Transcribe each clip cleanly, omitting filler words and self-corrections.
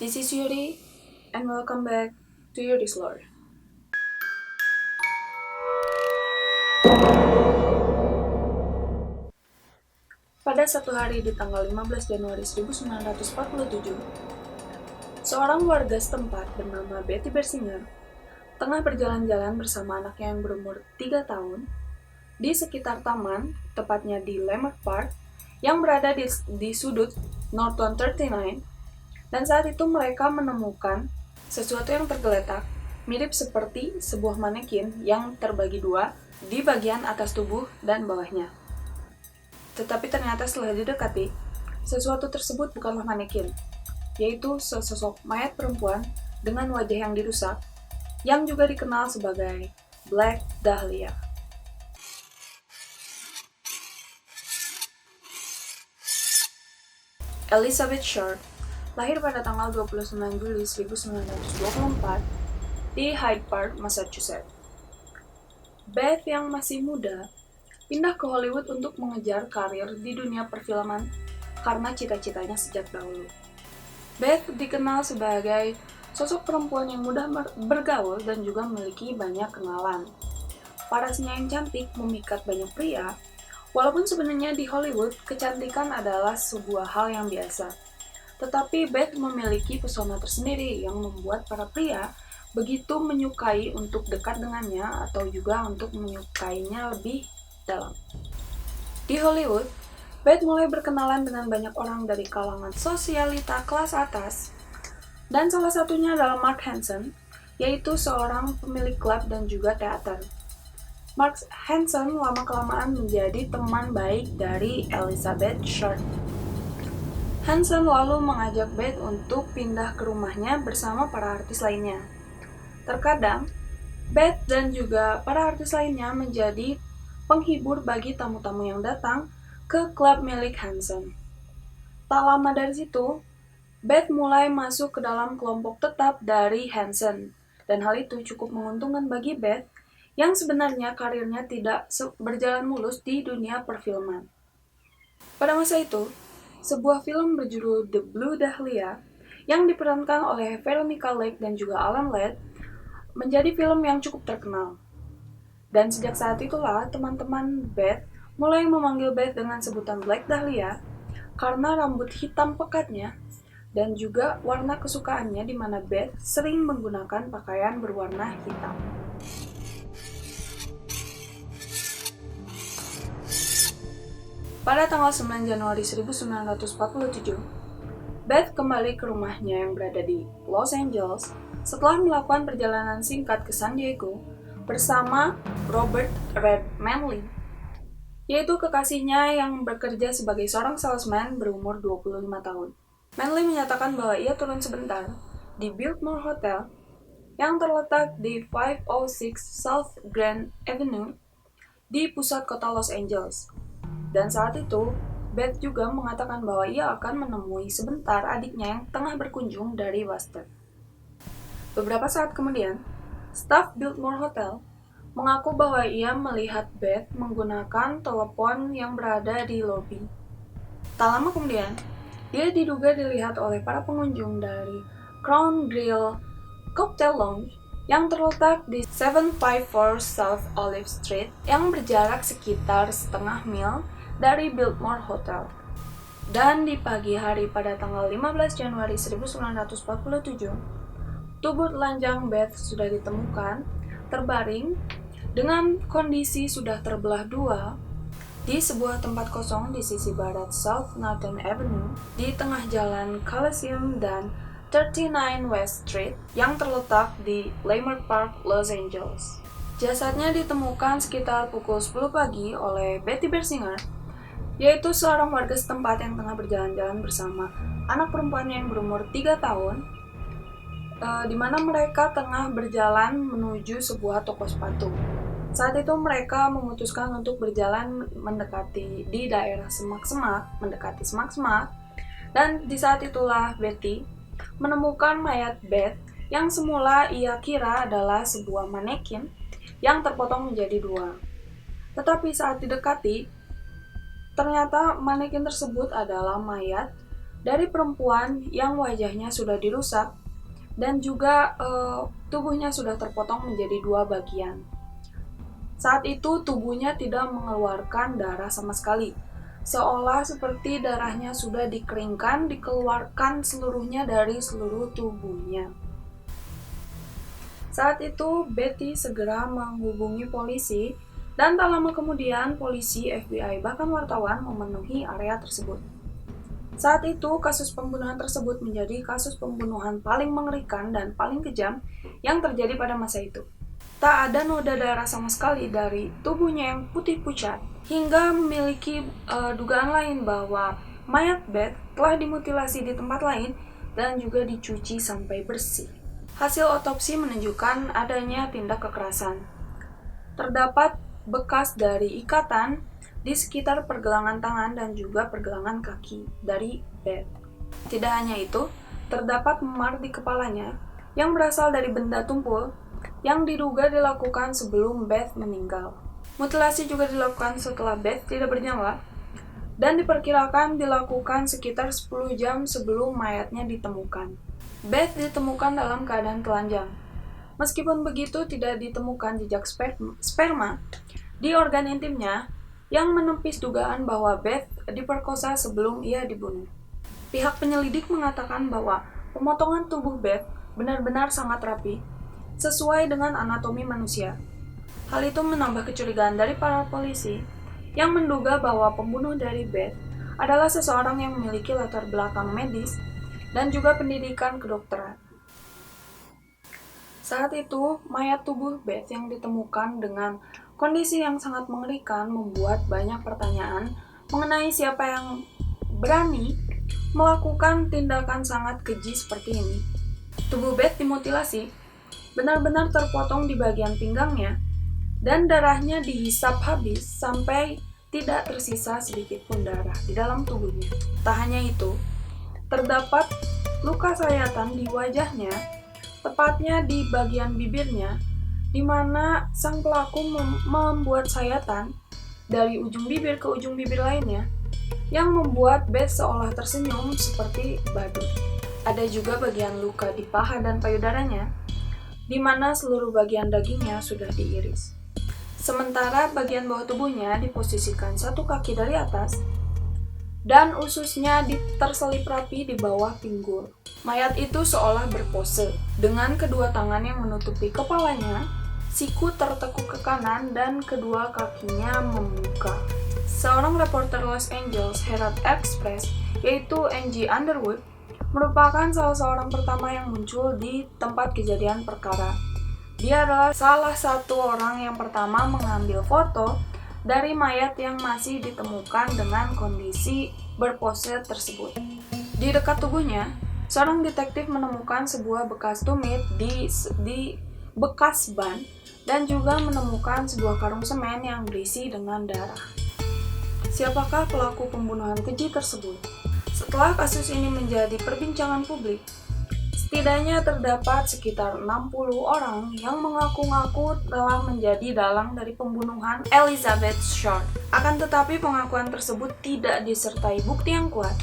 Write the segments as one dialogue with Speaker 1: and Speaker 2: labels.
Speaker 1: This is Yuri, and welcome back to Yuri's Lore. Pada satu hari di tanggal 15 Januari 1947, seorang warga setempat bernama Betty Bersinger tengah berjalan-jalan bersama anaknya yang berumur 3 tahun di sekitar taman, tepatnya di Leimert Park, yang berada di sudut Norton 39, dan saat itu mereka menemukan sesuatu yang tergeletak, mirip seperti sebuah manekin yang terbagi dua di bagian atas tubuh dan bawahnya. Tetapi ternyata setelah didekati, sesuatu tersebut bukanlah manekin, yaitu sesosok mayat perempuan dengan wajah yang dirusak, yang juga dikenal sebagai Black Dahlia. Elizabeth Short lahir pada tanggal 29 Juli 1924 di Hyde Park, Massachusetts. Beth yang masih muda pindah ke Hollywood untuk mengejar karir di dunia perfilman karena cita-citanya sejak dahulu. Beth dikenal sebagai sosok perempuan yang mudah bergaul dan juga memiliki banyak kenalan. Parasnya yang cantik memikat banyak pria, walaupun sebenarnya di Hollywood kecantikan adalah sebuah hal yang biasa. Tetapi Beth memiliki pesona tersendiri yang membuat para pria begitu menyukai untuk dekat dengannya atau juga untuk menyukainya lebih dalam. Di Hollywood, Beth mulai berkenalan dengan banyak orang dari kalangan sosialita kelas atas, dan salah satunya adalah Mark Hansen, yaitu seorang pemilik klub dan juga teater. Mark Hansen lama-kelamaan menjadi teman baik dari Elizabeth Short. Hansen lalu mengajak Beth untuk pindah ke rumahnya bersama para artis lainnya. Terkadang, Beth dan juga para artis lainnya menjadi penghibur bagi tamu-tamu yang datang ke klub milik Hansen. Tak lama dari situ, Beth mulai masuk ke dalam kelompok tetap dari Hansen, dan hal itu cukup menguntungkan bagi Beth yang sebenarnya karirnya tidak berjalan mulus di dunia perfilman. Pada masa itu, sebuah film berjudul The Blue Dahlia yang diperankan oleh Veronica Lake dan juga Alan Ladd menjadi film yang cukup terkenal. Dan sejak saat itulah teman-teman Beth mulai memanggil Beth dengan sebutan Black Dahlia karena rambut hitam pekatnya dan juga warna kesukaannya di mana Beth sering menggunakan pakaian berwarna hitam. Pada tanggal 9 Januari 1947, Beth kembali ke rumahnya yang berada di Los Angeles setelah melakukan perjalanan singkat ke San Diego bersama Robert Red Manley, yaitu kekasihnya yang bekerja sebagai seorang salesman berumur 25 tahun. Manley menyatakan bahwa ia turun sebentar di Biltmore Hotel yang terletak di 506 South Grand Avenue di pusat kota Los Angeles. Dan saat itu, Beth juga mengatakan bahwa ia akan menemui sebentar adiknya yang tengah berkunjung dari Boston. Beberapa saat kemudian, staf Biltmore Hotel mengaku bahwa ia melihat Beth menggunakan telepon yang berada di lobi. Tak lama kemudian, dia diduga dilihat oleh para pengunjung dari Crown Grill Cocktail Lounge yang terletak di 754 South Olive Street yang berjarak sekitar setengah mil dari Biltmore Hotel. Dan di pagi hari pada tanggal 15 Januari 1947, tubuh telanjang Beth sudah ditemukan terbaring dengan kondisi sudah terbelah dua di sebuah tempat kosong di sisi barat South Norton Avenue di tengah jalan Coliseum dan 39 West Street yang terletak di Leimert Park, Los Angeles. Jasadnya ditemukan sekitar pukul 10 pagi oleh Betty Bersinger, yaitu seorang warga setempat yang tengah berjalan-jalan bersama anak perempuannya yang berumur 3 tahun, di mana mereka tengah berjalan menuju sebuah toko sepatu. Saat itu mereka memutuskan untuk berjalan mendekati di daerah mendekati semak-semak, dan di saat itulah Betty menemukan mayat Beth yang semula ia kira adalah sebuah manekin yang terpotong menjadi dua. Tetapi saat didekati, ternyata manekin tersebut adalah mayat dari perempuan yang wajahnya sudah dirusak dan juga tubuhnya sudah terpotong menjadi 2 bagian. Saat itu tubuhnya tidak mengeluarkan darah sama sekali, seolah seperti darahnya sudah dikeringkan, dikeluarkan seluruhnya dari seluruh tubuhnya. Saat itu Betty segera menghubungi polisi dan tak lama kemudian polisi, FBI, bahkan wartawan memenuhi area tersebut. Saat itu, kasus pembunuhan tersebut menjadi kasus pembunuhan paling mengerikan dan paling kejam yang terjadi pada masa itu. Tak ada noda darah sama sekali dari tubuhnya yang putih pucat, hingga memiliki dugaan lain bahwa mayat Beth telah dimutilasi di tempat lain dan juga dicuci sampai bersih. Hasil otopsi menunjukkan adanya tindak kekerasan. Terdapat bekas dari ikatan di sekitar pergelangan tangan dan juga pergelangan kaki dari Beth. Tidak hanya itu, terdapat memar di kepalanya yang berasal dari benda tumpul yang diduga dilakukan sebelum Beth meninggal. Mutilasi juga dilakukan setelah Beth tidak bernyawa dan diperkirakan dilakukan sekitar 10 jam sebelum mayatnya ditemukan. Beth ditemukan dalam keadaan telanjang. Meskipun begitu, tidak ditemukan jejak sperma di organ intimnya yang menepis dugaan bahwa Beth diperkosa sebelum ia dibunuh. Pihak penyelidik mengatakan bahwa pemotongan tubuh Beth benar-benar sangat rapi, sesuai dengan anatomi manusia. Hal itu menambah kecurigaan dari para polisi yang menduga bahwa pembunuh dari Beth adalah seseorang yang memiliki latar belakang medis dan juga pendidikan kedokteran. Saat itu, mayat tubuh Beth yang ditemukan dengan kondisi yang sangat mengerikan membuat banyak pertanyaan mengenai siapa yang berani melakukan tindakan sangat keji seperti ini. Tubuh Beth dimutilasi, benar-benar terpotong di bagian pinggangnya, dan darahnya dihisap habis sampai tidak tersisa sedikit pun darah di dalam tubuhnya. Tak hanya itu, terdapat luka sayatan di wajahnya, tepatnya di bagian bibirnya, di mana sang pelaku membuat sayatan dari ujung bibir ke ujung bibir lainnya, yang membuat Beth seolah tersenyum seperti badut. Ada juga bagian luka di paha dan payudaranya, di mana seluruh bagian dagingnya sudah diiris. Sementara bagian bawah tubuhnya diposisikan 1 kaki dari atas, dan ususnya terselip rapi di bawah pinggul. Mayat itu seolah berpose, dengan kedua tangan yang menutupi kepalanya, siku tertekuk ke kanan, dan kedua kakinya membuka. Seorang reporter Los Angeles Herald Express, yaitu Angie Underwood, merupakan salah seorang pertama yang muncul di tempat kejadian perkara. Dia adalah salah satu orang yang pertama mengambil foto dari mayat yang masih ditemukan dengan kondisi berpose tersebut. Di dekat tubuhnya, seorang detektif menemukan sebuah bekas tumit di bekas ban dan juga menemukan sebuah karung semen yang berisi dengan darah. Siapakah pelaku pembunuhan keji tersebut? Setelah kasus ini menjadi perbincangan publik, setidaknya terdapat sekitar 60 orang yang mengaku-ngaku telah menjadi dalang dari pembunuhan Elizabeth Short. Akan tetapi pengakuan tersebut tidak disertai bukti yang kuat,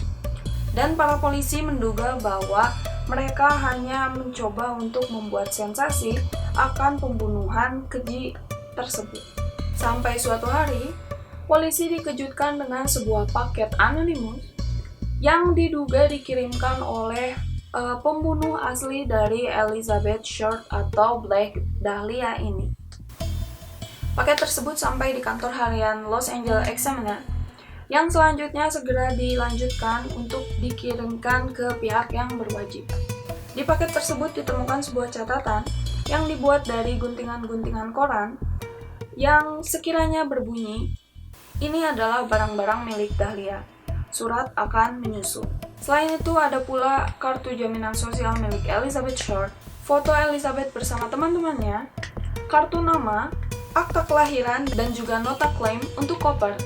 Speaker 1: dan para polisi menduga bahwa mereka hanya mencoba untuk membuat sensasi akan pembunuhan keji tersebut. Sampai suatu hari, polisi dikejutkan dengan sebuah paket anonimus yang diduga dikirimkan oleh pembunuh asli dari Elizabeth Short atau Black Dahlia ini. Paket tersebut sampai di kantor harian Los Angeles Examiner, yang selanjutnya segera dilanjutkan untuk dikirimkan ke pihak yang berwajib. Di paket tersebut ditemukan sebuah catatan yang dibuat dari guntingan-guntingan koran yang sekiranya berbunyi, "Ini adalah barang-barang milik Dahlia. Surat akan menyusul." Selain itu, ada pula kartu jaminan sosial milik Elizabeth Short, foto Elizabeth bersama teman-temannya, kartu nama, akta kelahiran, dan juga nota klaim untuk koper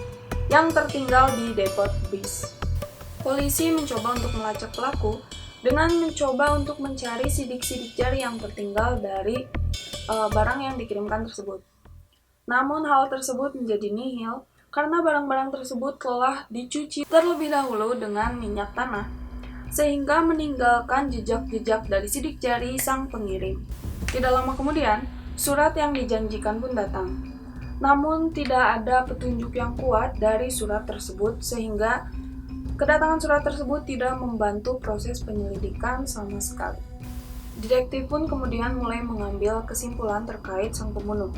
Speaker 1: yang tertinggal di depot bis. Polisi mencoba untuk melacak pelaku dengan mencoba untuk mencari sidik-sidik jari yang tertinggal dari barang yang dikirimkan tersebut. Namun hal tersebut menjadi nihil karena barang-barang tersebut telah dicuci terlebih dahulu dengan minyak tanah sehingga meninggalkan jejak-jejak dari sidik jari sang pengirim. Tidak lama kemudian, surat yang dijanjikan pun datang. Namun tidak ada petunjuk yang kuat dari surat tersebut sehingga kedatangan surat tersebut tidak membantu proses penyelidikan sama sekali. Detektif pun kemudian mulai mengambil kesimpulan terkait sang pembunuh.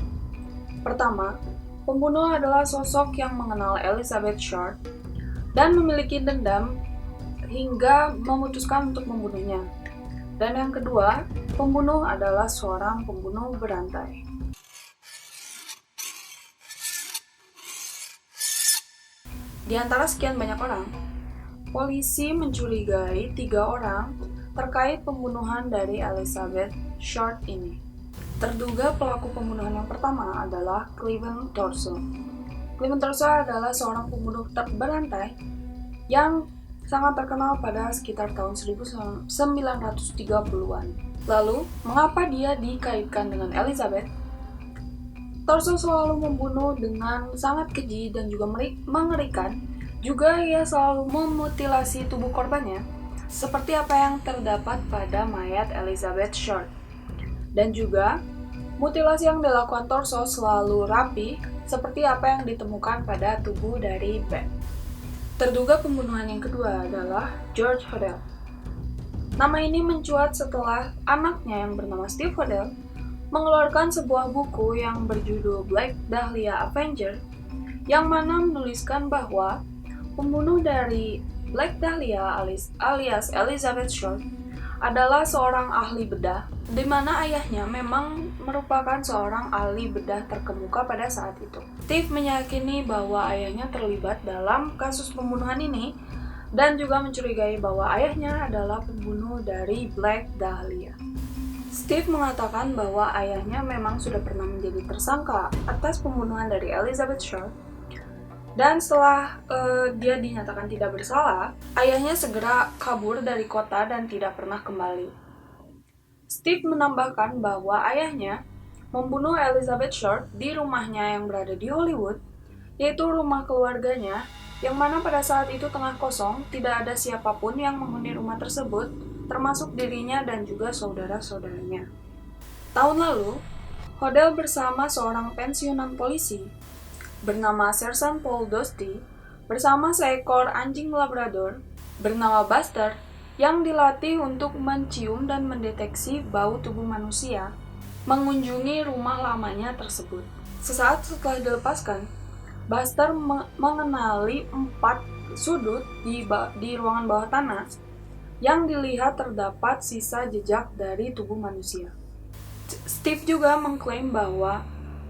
Speaker 1: Pertama, pembunuh adalah sosok yang mengenal Elizabeth Short dan memiliki dendam hingga memutuskan untuk membunuhnya. Dan yang kedua, pembunuh adalah seorang pembunuh berantai. Di antara sekian banyak orang, polisi mencurigai 3 orang terkait pembunuhan dari Elizabeth Short ini. Terduga pelaku pembunuhan yang pertama adalah Cleveland Torso. Cleveland Torso adalah seorang pembunuh berantai yang sangat terkenal pada sekitar tahun 1930-an. Lalu, mengapa dia dikaitkan dengan Elizabeth? Torso selalu membunuh dengan sangat keji dan juga mengerikan. Juga ia selalu memutilasi tubuh korbannya, seperti apa yang terdapat pada mayat Elizabeth Short. Dan juga, mutilasi yang dilakukan Torso selalu rapi, seperti apa yang ditemukan pada tubuh dari Beth. Terduga pembunuhan yang kedua adalah George Hodel. Nama ini mencuat setelah anaknya yang bernama Steve Hodel mengeluarkan sebuah buku yang berjudul Black Dahlia Avenger, yang mana menuliskan bahwa pembunuh dari Black Dahlia alias Elizabeth Short adalah seorang ahli bedah, di mana ayahnya memang merupakan seorang ahli bedah terkemuka pada saat itu. Steve meyakini bahwa ayahnya terlibat dalam kasus pembunuhan ini dan juga mencurigai bahwa ayahnya adalah pembunuh dari Black Dahlia. Steve mengatakan bahwa ayahnya memang sudah pernah menjadi tersangka atas pembunuhan dari Elizabeth Short, dan setelah dia dinyatakan tidak bersalah, ayahnya segera kabur dari kota dan tidak pernah kembali. Steve menambahkan bahwa ayahnya membunuh Elizabeth Short di rumahnya yang berada di Hollywood, yaitu rumah keluarganya, yang mana pada saat itu tengah kosong, tidak ada siapapun yang menghuni rumah tersebut, termasuk dirinya dan juga saudara-saudaranya. Tahun lalu, Hodel bersama seorang pensiunan polisi bernama Sersan Paul Dosti bersama seekor anjing Labrador bernama Buster yang dilatih untuk mencium dan mendeteksi bau tubuh manusia, mengunjungi rumah lamanya tersebut. Sesaat setelah dilepaskan, Buster mengenali 4 sudut di ruangan bawah tanah yang dilihat terdapat sisa jejak dari tubuh manusia. Steve juga mengklaim bahwa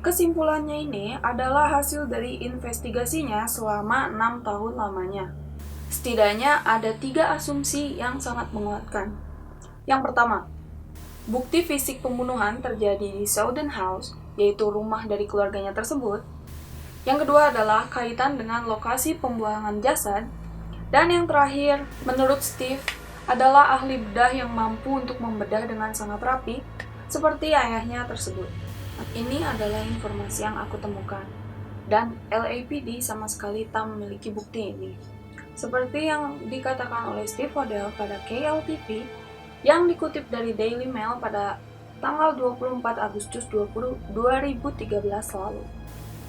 Speaker 1: kesimpulannya ini adalah hasil dari investigasinya selama 6 tahun lamanya. Setidaknya ada 3 asumsi yang sangat menguatkan. Yang pertama, bukti fisik pembunuhan terjadi di Southern House, yaitu rumah dari keluarganya tersebut. Yang kedua adalah kaitan dengan lokasi pembuangan jasad. Dan yang terakhir, menurut Steve, adalah ahli bedah yang mampu untuk membedah dengan sangat rapi, seperti ayahnya tersebut. Ini adalah informasi yang aku temukan, dan LAPD sama sekali tak memiliki bukti ini. Seperti yang dikatakan oleh Steve Hodel pada KLTV, yang dikutip dari Daily Mail pada tanggal 24 Agustus 2013 lalu.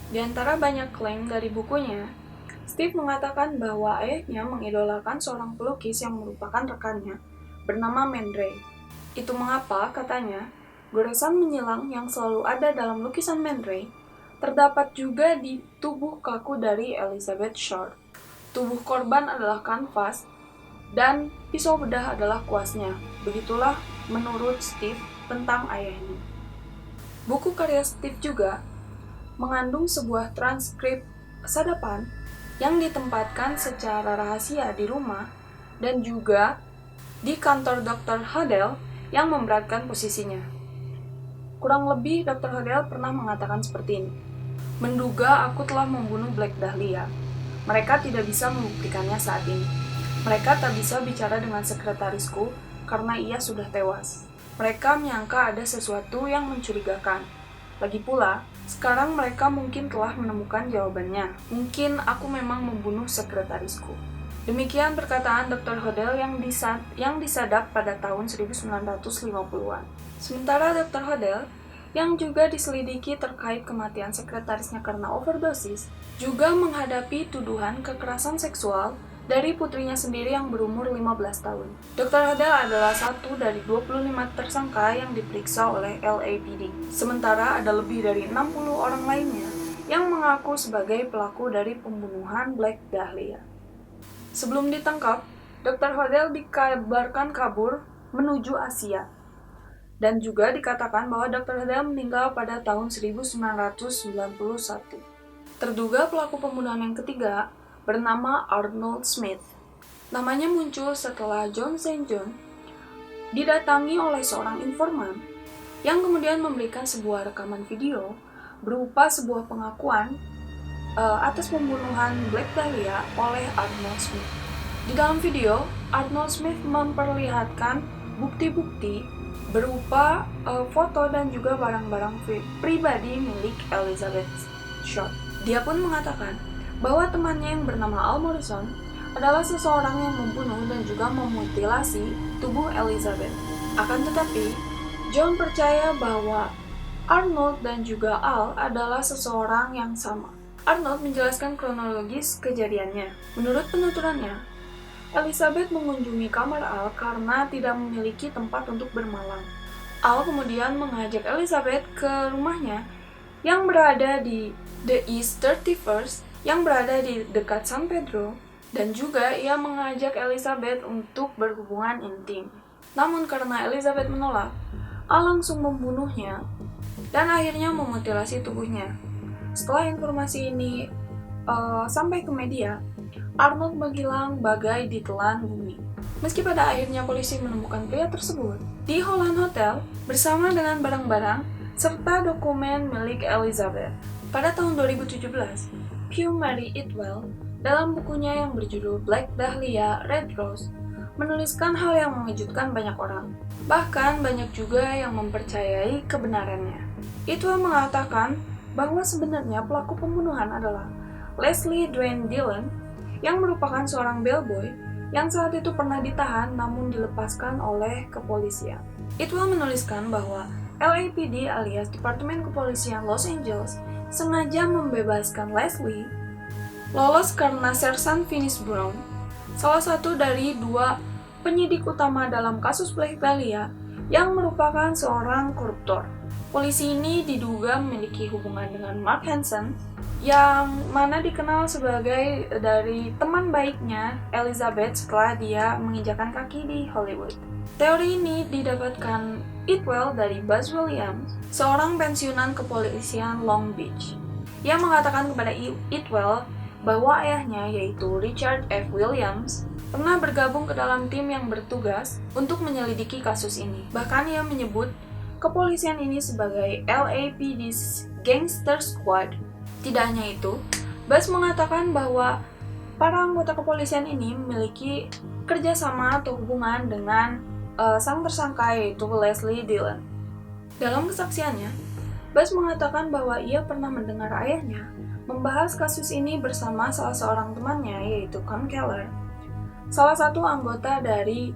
Speaker 1: Di antara banyak klaim dari bukunya, Steve mengatakan bahwa ayahnya mengidolakan seorang pelukis yang merupakan rekannya, bernama Man Ray. Itu mengapa, katanya, goresan menyilang yang selalu ada dalam lukisan Man Ray terdapat juga di tubuh kaku dari Elizabeth Short. Tubuh korban adalah kanvas dan pisau bedah adalah kuasnya. Begitulah menurut Steve tentang ayahnya. Buku karya Steve juga mengandung sebuah transkrip sadapan yang ditempatkan secara rahasia di rumah dan juga di kantor Dr. Hodel yang memberatkan posisinya. Kurang lebih Dr. Hodel pernah mengatakan seperti ini. Menduga aku telah membunuh Black Dahlia. Mereka tidak bisa membuktikannya saat ini. Mereka tak bisa bicara dengan sekretarisku karena ia sudah tewas. Mereka menyangka ada sesuatu yang mencurigakan. Lagi pula, sekarang mereka mungkin telah menemukan jawabannya. Mungkin aku memang membunuh sekretarisku. Demikian perkataan Dr. Hodel yang disadap pada tahun 1950-an. Sementara Dr. Hodel, yang juga diselidiki terkait kematian sekretarisnya karena overdosis, juga menghadapi tuduhan kekerasan seksual dari putrinya sendiri yang berumur 15 tahun. Dr. Hodel adalah satu dari 25 tersangka yang diperiksa oleh LAPD. Sementara ada lebih dari 60 orang lainnya yang mengaku sebagai pelaku dari pembunuhan Black Dahlia. Sebelum ditangkap, Dr. Hodel dikabarkan kabur menuju Asia. Dan juga dikatakan bahwa Dr. Hodel meninggal pada tahun 1991. Terduga pelaku pembunuhan yang ketiga bernama Arnold Smith. Namanya muncul setelah John St. John didatangi oleh seorang informan yang kemudian memberikan sebuah rekaman video berupa sebuah pengakuan atas pembunuhan Black Dahlia oleh Arnold Smith. Di dalam video, Arnold Smith memperlihatkan bukti-bukti berupa foto dan juga barang-barang pribadi milik Elizabeth Short. Dia pun mengatakan bahwa temannya yang bernama Al Morrison adalah seseorang yang membunuh dan juga memutilasi tubuh Elizabeth. Akan tetapi, John percaya bahwa Arnold dan juga Al adalah seseorang yang sama. Arnold menjelaskan kronologis kejadiannya. Menurut penuturannya, Elizabeth mengunjungi kamar Al karena tidak memiliki tempat untuk bermalam. Al kemudian mengajak Elizabeth ke rumahnya yang berada di The East 31st, yang berada di dekat San Pedro, dan juga ia mengajak Elizabeth untuk berhubungan intim. Namun karena Elizabeth menolak, Al langsung membunuhnya dan akhirnya memutilasi tubuhnya. Setelah informasi ini sampai ke media, Arnold menghilang bagai ditelan bumi. Meski pada akhirnya polisi menemukan pria tersebut di Holland Hotel bersama dengan barang-barang serta dokumen milik Elizabeth. Pada tahun 2017, Hugh Mary Itwell dalam bukunya yang berjudul Black Dahlia Red Rose menuliskan hal yang mengejutkan banyak orang. Bahkan banyak juga yang mempercayai kebenarannya. Itwell mengatakan bahwa sebenarnya pelaku pembunuhan adalah Leslie Dwayne Dillon yang merupakan seorang bellboy yang saat itu pernah ditahan namun dilepaskan oleh kepolisian. Itwell menuliskan bahwa LAPD alias Departemen Kepolisian Los Angeles sengaja membebaskan Leslie lolos karena Sersan Finis Brown, salah satu dari dua penyidik utama dalam kasus Black Dahlia yang merupakan seorang koruptor. Polisi ini diduga memiliki hubungan dengan Mark Hansen, yang mana dikenal sebagai dari teman baiknya Elizabeth setelah dia menginjakan kaki di Hollywood. Teori ini didapatkan Itwell dari Buzz Williams, seorang pensiunan kepolisian Long Beach. Ia mengatakan kepada Itwell bahwa ayahnya, yaitu Richard F. Williams, pernah bergabung ke dalam tim yang bertugas untuk menyelidiki kasus ini. Bahkan ia menyebut kepolisian ini sebagai LAPD's Gangster Squad. Tidak hanya itu, Buzz mengatakan bahwa para anggota kepolisian ini memiliki kerjasama atau hubungan dengan sang tersangka, yaitu Leslie Dillon. Dalam kesaksiannya, Buzz mengatakan bahwa ia pernah mendengar ayahnya membahas kasus ini bersama salah seorang temannya, yaitu Con Keller, salah satu anggota dari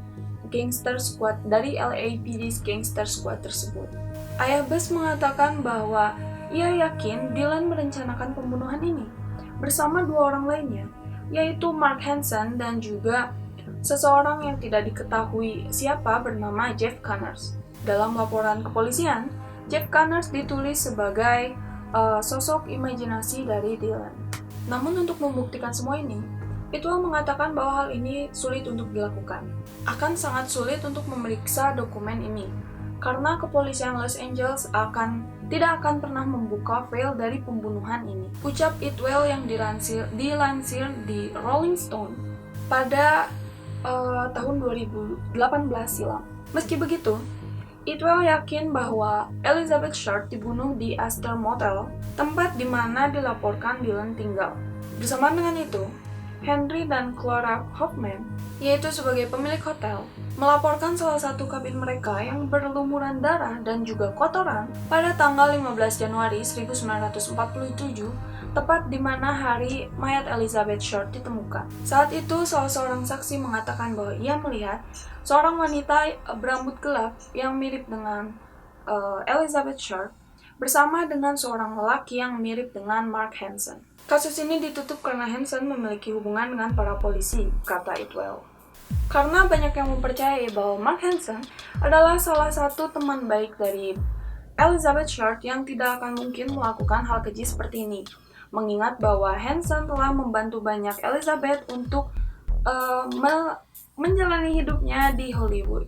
Speaker 1: Gangster Squad dari LAPD's Gangster Squad tersebut. Ayah Buzz mengatakan bahwa ia yakin Dillon merencanakan pembunuhan ini bersama dua orang lainnya, yaitu Mark Hansen dan juga seseorang yang tidak diketahui siapa bernama Jeff Connors. Dalam laporan kepolisian, Jeff Connors ditulis sebagai sosok imajinasi dari Dillon. Namun untuk membuktikan semua ini, Itwell mengatakan bahwa hal ini sulit untuk dilakukan. Akan sangat sulit untuk memeriksa dokumen ini, karena kepolisian Los Angeles tidak akan pernah membuka file dari pembunuhan ini. Ucap Itwell yang dilansir di Rolling Stone pada tahun 2018 silam. Meski begitu, Itwell yakin bahwa Elizabeth Short dibunuh di Astor Motel, tempat di mana dilaporkan Dillon tinggal. Bersamaan dengan itu, Henry dan Clara Hoffman, yaitu sebagai pemilik hotel, melaporkan salah satu kabin mereka yang berlumuran darah dan juga kotoran pada tanggal 15 Januari 1947 tepat di mana hari mayat Elizabeth Short ditemukan. Saat itu, salah seorang saksi mengatakan bahwa ia melihat seorang wanita berambut gelap yang mirip dengan Elizabeth Short bersama dengan seorang lelaki yang mirip dengan Mark Hansen. Kasus ini ditutup karena Hansen memiliki hubungan dengan para polisi, kata Itwell. Karena banyak yang mempercayai bahwa Mark Hansen adalah salah satu teman baik dari Elizabeth Short yang tidak akan mungkin melakukan hal keji seperti ini. Mengingat bahwa Hansen telah membantu banyak Elizabeth untuk menjalani hidupnya di Hollywood.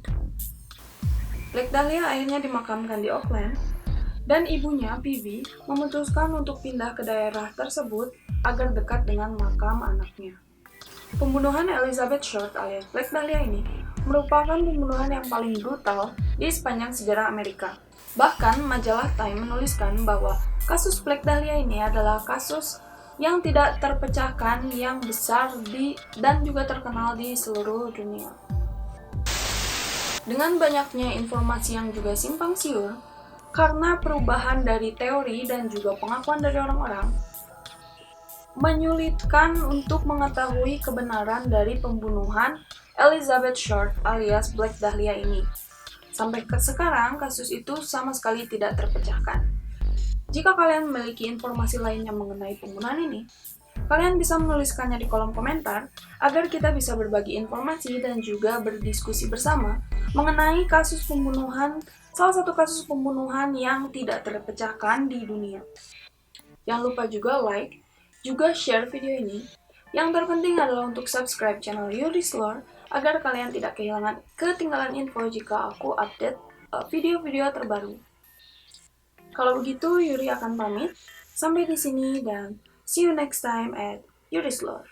Speaker 1: Black Dahlia akhirnya dimakamkan di Oakland, dan ibunya, Phoebe, memutuskan untuk pindah ke daerah tersebut agar dekat dengan makam anaknya. Pembunuhan Elizabeth Short alias Black Dahlia ini merupakan pembunuhan yang paling brutal di sepanjang sejarah Amerika. Bahkan, majalah Time menuliskan bahwa kasus Black Dahlia ini adalah kasus yang tidak terpecahkan, yang besar dan juga terkenal di seluruh dunia. Dengan banyaknya informasi yang juga simpang siur, karena perubahan dari teori dan juga pengakuan dari orang-orang, menyulitkan untuk mengetahui kebenaran dari pembunuhan Elizabeth Short alias Black Dahlia ini. Sampai sekarang, kasus itu sama sekali tidak terpecahkan. Jika kalian memiliki informasi lainnya mengenai pembunuhan ini, kalian bisa menuliskannya di kolom komentar agar kita bisa berbagi informasi dan juga berdiskusi bersama mengenai kasus pembunuhan, salah satu kasus pembunuhan yang tidak terpecahkan di dunia. Jangan lupa juga like, juga share video ini. Yang terpenting adalah untuk subscribe channel Yuri's Lore agar kalian tidak ketinggalan info jika aku update video-video terbaru. Kalau begitu, Yuri akan pamit. Sampai di sini dan see you next time at Yuri's Lore.